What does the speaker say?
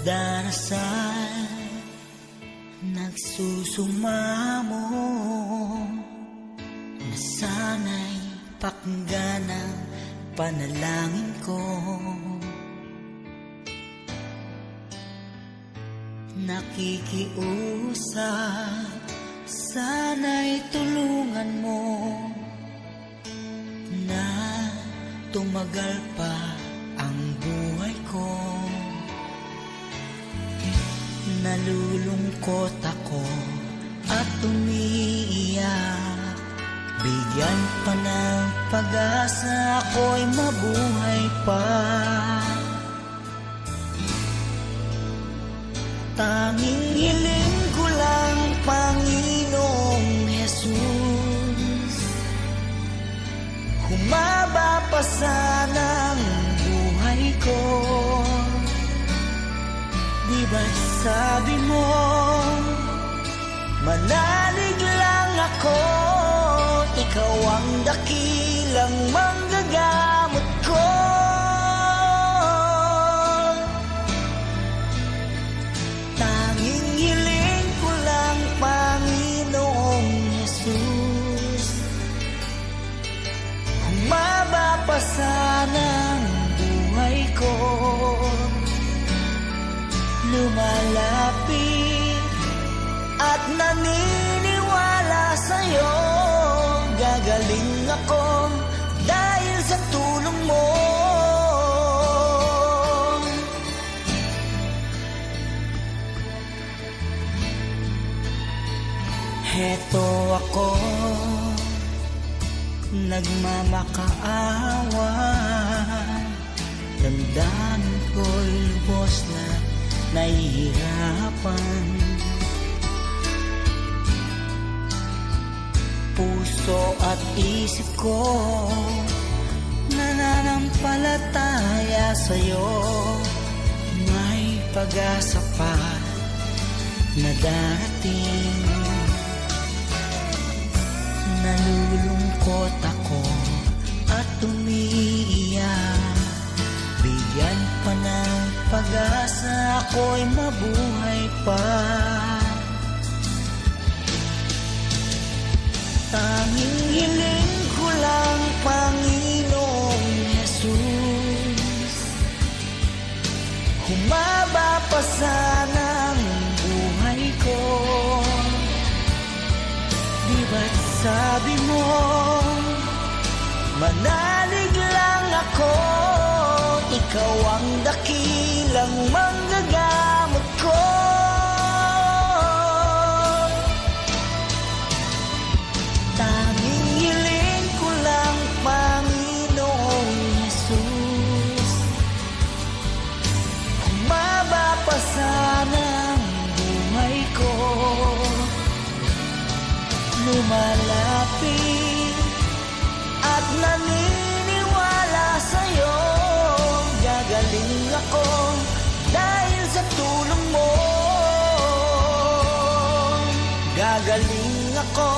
Darasal, nagsusumamo na sana'y pakinggan ang panalangin ko. Nakikiusap, sana'y tulungan mo na tumagal pa ang buhay ko. Nalulungkot ako at umiiyak, bigyan pa ng pag-asa, ako'y mabuhay pa. Tanging hiling ko lang, Panginoong Jesus, humaba pa sana ang buhay ko. Di ba't sabi mo, manalig lang ako, ikaw ang dakilang manggagamot ko. Tanging hiling ko lang, Panginoong Jesus, humaba pa sana ang buhay ko. Lumalapit at naniniwala sa'yo, gagaling ako dahil sa tulong mo. Heto ako, nagmamakaawa, damdamin ko'y lubos na nahihirapan. Puso at isip ko nananampalataya sa'yo, may pag-asa pa na darating. Nalulungkot ako at umiiyak, bigyan pa ng pag-asa, ako'y mabuhay pa. Tanging hiling ko lang, Panginoong Jesus, humaba pa sana ang buhay ko. Di ba't sabi mo, manalig lang ako, ikaw ang dakilang manggagamot ko. Tanging hiling ko lang, Panginoong Jesus, humaba pa sana ang buhay ko. Lumalapit at naniniwala sa'yo, gagaling ako dahil sa tulong mo. Gagaling ako